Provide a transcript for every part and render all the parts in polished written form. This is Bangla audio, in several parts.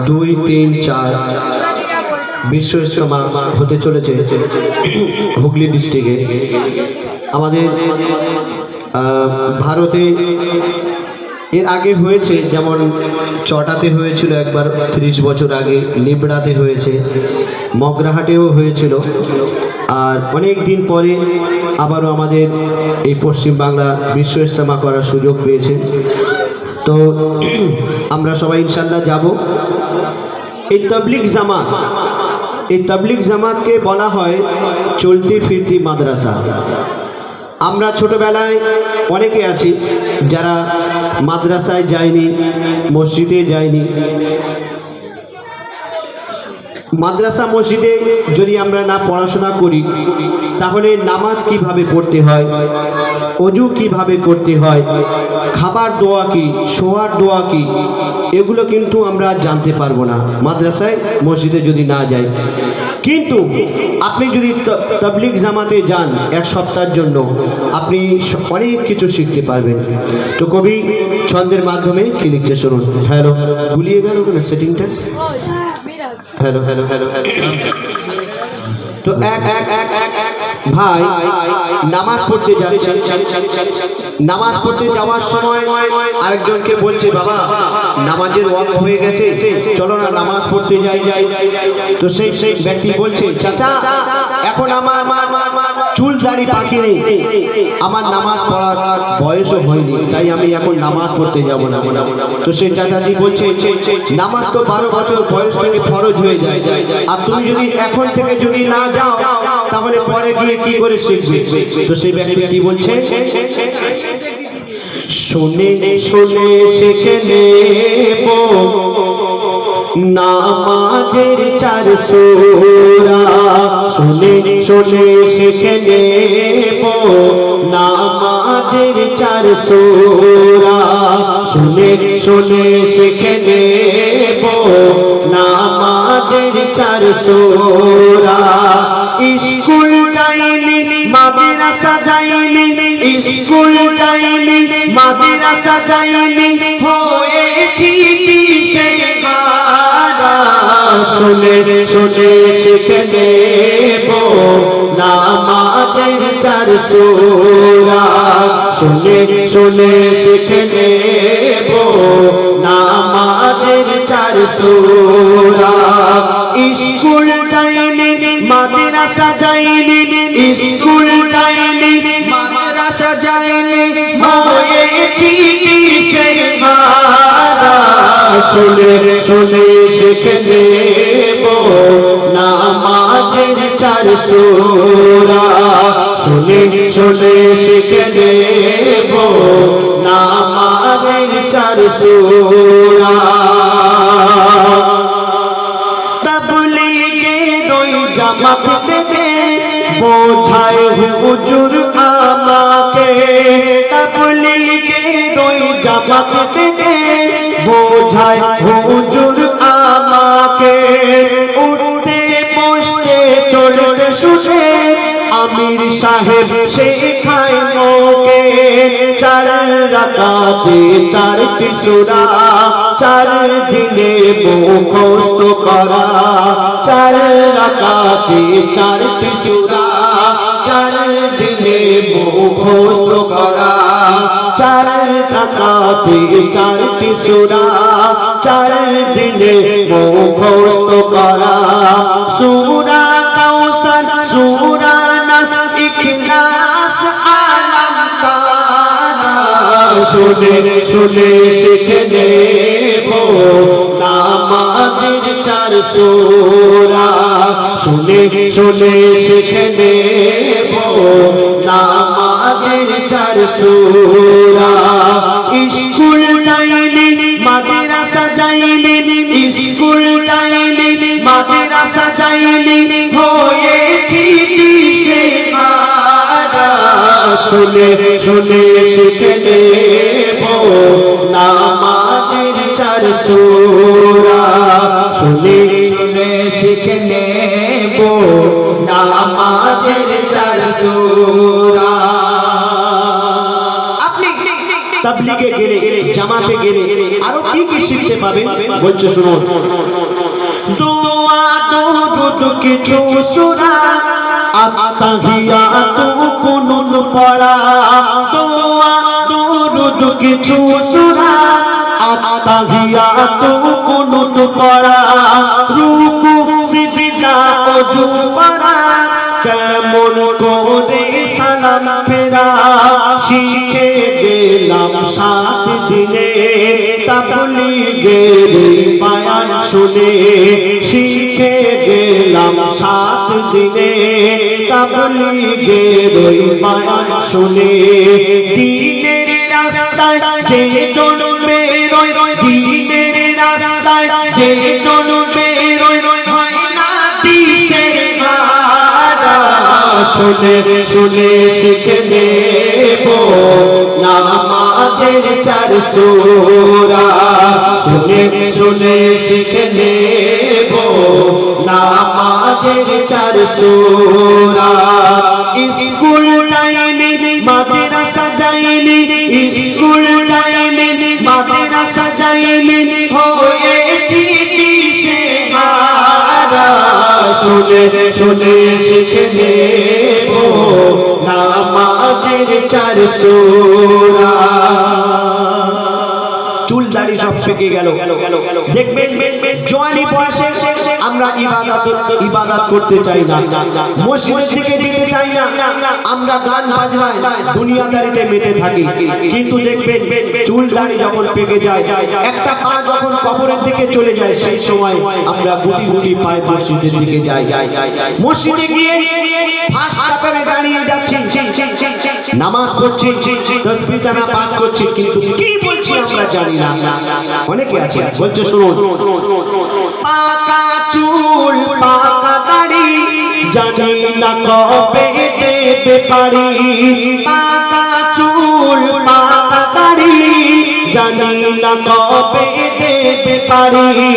দুই তিন চার বিশ্ব ইজতেমা হতে চলেছে হুগলি ডিস্ট্রিক্টে। আমাদের ভারতে এর আগে হয়েছে, যেমন চটাতে হয়েছিল একবার 30 বছর আগে, নিবড়াতে হয়েছে, মগরাহাটেও হয়েছিল, আর অনেক দিন পরে আবারও আমাদের এই পশ্চিমবাংলা বিশ্ব ইজতেমা করার সুযোগ পেয়েছে। তো আমরা সবাই ইনশাল্লাহ যাব। এই তাবলিগ জামাতকে বলা হয় চলতি ফিরতি মাদ্রাসা। আমরা ছোটবেলায় অনেকে আছি যারা মাদ্রাসায় যায়নি, মসজিদে যায়নি। মাদ্রাসা মসজিদে যদি আমরা না পড়াশোনা করি তাহলে নামাজ কিভাবে পড়তে হয়, ওযু কিভাবে করতে হয়, খাবার দোয়া কি, শোয়ার দোয়া কি, এগুলো কিন্তু আমরা জানতে পারবো না মাদ্রাসায় মসজিদে যদি না যাই। কিন্তু আপনি যদি তাবলিগ জামাতে যান এক সপ্তাহের জন্য, আপনি অনেক কিছু শিখতে পারবেন। তো কবি ছন্দের মাধ্যমে কি লিখছে শুনুন। হ্যালো, গুলিয়ে গেল কেন সেটিংটা? Hello hello hello hello. তো এক এক এক এক ভাই নামাজ পড়তে যাচ্ছে, নামাজ পড়তে যাওয়ার সময় আরেকজনকে বলছে, বাবা নামাজের ওয়াক্ত হয়ে গেছে, চলো না নামাজ পড়তে যাই। তো সেই ব্যক্তি বলছে, চাচা এখন আমার চুল দাড়ি পাকি নেই, আমার নামাজ পড়ার বয়সও হয়নি, তাই আমি এখন নামাজ পড়তে যাব না। তো সেই চাচাজি বলছে, নামাজ তো 12 বছর বয়স থেকে ফরজ হয়ে যায়, আর তুমি যদি এখন থেকে যদি না যাও তাহলে পরে গিয়ে কি করে শিখবে? তো সেই ব্যক্তি কি বলছে, শুনে শুনে শিখে নেব নামাজের 4 সূরা, শুনে শুনে শিখে নেব নামাজের 4 সূরা, শুনে শুনে শিখে নেব নামাজের 4 সূরা। স্কুল যাইনি মাদ্রাসা যাইনি, স্কুল যাইনি মাদ্রাসা যাইনি, হয়েছি দিশেহারা, শুনে শুনে শিখে নেব নামাজের 4 সূরা, শুনে শুনে শিখে নেব নামাজের 4 সূরা। স্কুল যাইনি মাদ্রাসা যাইনি, স্কুল যাইনি মাদ্রাসা যাইনি, হয়েছি দিশেহারা, শুনে শুনে শিখে নেব নামাজের 4 সূরা, শুনে শুনে শিখে নেব নামাজের 4 সূরা। জামাত থেকে বোঝায় হুজুর আমাকে, তাবলীগের ওই জামাত থেকে বোঝায় হুজুর আমাকে, উঠতে বসতে চলতে শুনে আমির সাহেব শেখায় মোকে, 4 রাকাতে 4টি সূরা, 4 দিনে মুখস্থ করা, 4 রাকাতে 4টি সূরা, 4 দিনে মুখস্থ করা, 4 রাকাতে 4টি সূরা, 4 দিনে মুখস্থ করা। সূরা কাউসার, সূরা নাস, ইখলাস, আলাম তারা, শুনে শুনে শিখে নেব নামাজের 4 সূরা, শুনে শুনে শিখে নেব নামাজের 4 সূরা। স্কুল যাইনি মাদ্রাসা যাইনি, স্কুল যাইনি মাদ্রাসা যাইনি, হয়েছি দিশেহারা, শুনে শুনে শিখে নেব নামাজের 4 সূরা, শুনে শুনে শিখে নেব নামাজের 4 সূরা। আপনি তাবলীগে গেলে, জামাতে গেলে আরো কি কি শিখতে পারবেন? পাবেন, বলছে শুনুন। দোয়া দরুদ কিছু সূরা আত্তাহিয়াত কুনুত পড়া, দোয়া দরুদ কিছু সূরা আত্তাহিয়াত কুনুত পড়া, রুকু সিজদা ওযু করা, কেমন করে সালাম ফেরা শিখে গেলাম 7 দিনে, তাবলীগের বয়ান শুনে শিখে গেলাম 7 দিনে, তাবলীগের বয়ান শুনে। দ্বীনের রাস্তায় যে চলবে রয়, দ্বীনের রাস্তায় যে চলবে রয়, হয় না দিশেহারা, শুনে শুনে শিখে নেব নামাজের 4 সূরা, শুনে শুনে শিখে নেব নামাজের 4 সূরা। স্কুল যাইনি মাদ্রাসা যাইনি, স্কুল যাইনি মাদ্রাসা যাইনি, হয়েছি দিশেহারা, শুনে শুনে শিখে নেব নামাজের 4 সূরা। চুল দাড়ি সব পেকে গেল, দেখবেন জওয়ানি বয়সে আমরা ইবাদত করতে চাই না, মসজিদের দিকে যেতে চাই না, আমরা গান বাজনায় দুনিয়াদারিতে মেতে থাকি। কিন্তু দেখবেন চুল দাড়ি যখন পেকে যায়, একটা পা যখন কবরের দিকে চলে যায়, সেই সময় আমরা গুটি গুটি পায়ে মসজিদের দিকে যাই। মসজিদে গিয়ে ফার্স্ট কাতারে দাঁড়িয়ে যাচ্ছি, নামাজ পড়ছি, তাসবিহ জানা পাঠ করছি, কিন্তু কি বলছি আমরা জানি না। অনেকে আছে, বলছে শুনুন। পাকা চুল পাকা দাড়ি জানি না কবে দেবে পারি, পাকা চুল পাকা দাড়ি জানি না কবে দেবে পারি,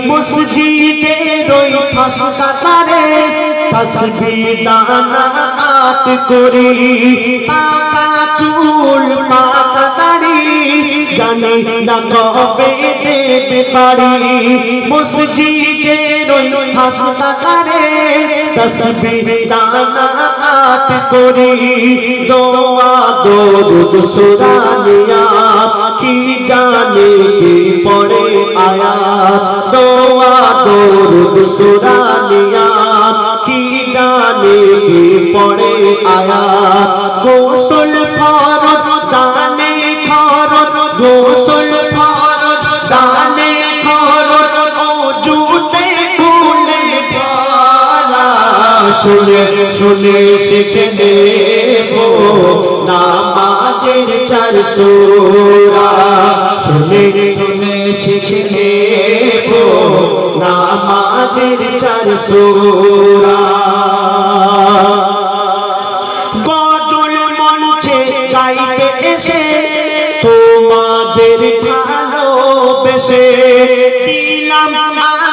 মসজিদের ওই ফাঁসা কাতারে তাসবিহ দানা পাঠ করি, পাকা চুল পাকা দাড়ি জানি না কবে দেবে পারি, মসজিদের ওই ফাঁসা কাতারে তাসবিহ দানা পাঠ করি, দোয়া দরুদ সূরা নিয়া কি জানে কি পড়ে আয়াত, দোয়া দরুদ সূরা নিয়া কি জানে কি পড়ে আয়াত, গোসল ফরজ দানে খরচ, গোসল ফরজ দানে খরচ, ওযুতে ভুলে পড়া, শুনে শুনে শিখে নেব নামাজের 4 সূরা, শুনে শুনে শিখে নেব নামাজের 4 সূরা। গজল মঞ্চে গাইতে এসে তোমাদের ভালোবেসে দিলাম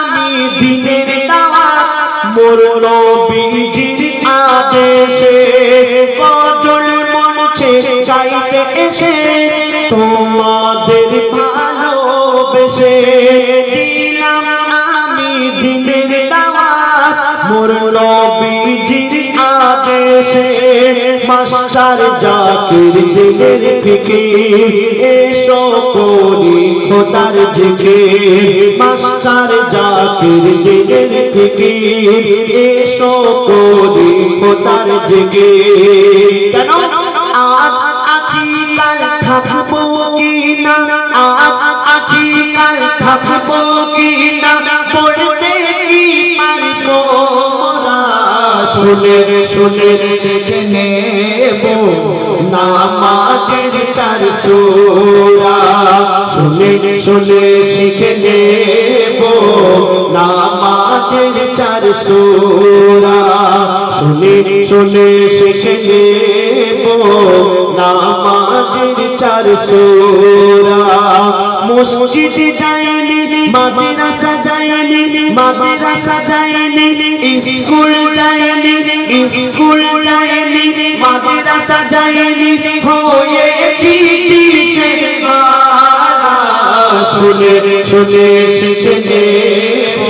আমি দিনের দাওয়াত মোর নবীজির আদেশে, গজল মঞ্চে গাইতে এসে তোমাদের ভালোবেসে দিলাম আমি দিনের দাওয়াত মোর নবীজির আদেশে, মাস্টার জাকির দিনের ফিকির এসো করি খোদার জিকির, মাস্টার জাকির দিনের ফিকির এসো করি খোদার জিকির। কেন আজ আছি কাল থাকবো কিনা, আজ আছি কাল থাকবো কিনা, পড়তে কি পারবো মোরা, শুনে শুনে শিখে নেব নামাজের 4 সূরা, শুনে শুনে শিখে নেব নামাজের 4 সূরা, শুনে শুনে শিখে নেব নামাজের 4 সূরা। মসজিদ যাইনি মাদ্রাসা যাইনি, মাদ্রাসা যাইনি স্কুল যাইনি, স্কুল যাইনি মাদ্রাসা যাইনি, হয়েছি দিশেহারা, শুনে শুনে শিখে নেব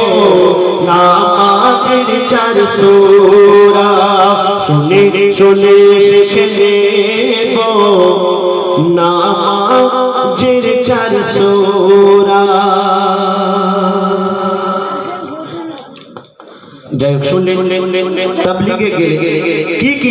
নামাজের চার সূরা শুনে শুনে শিখে নেব নামাজের চার সূরা যাই হোক শুনলেন তাবলীগে গেলে কি কি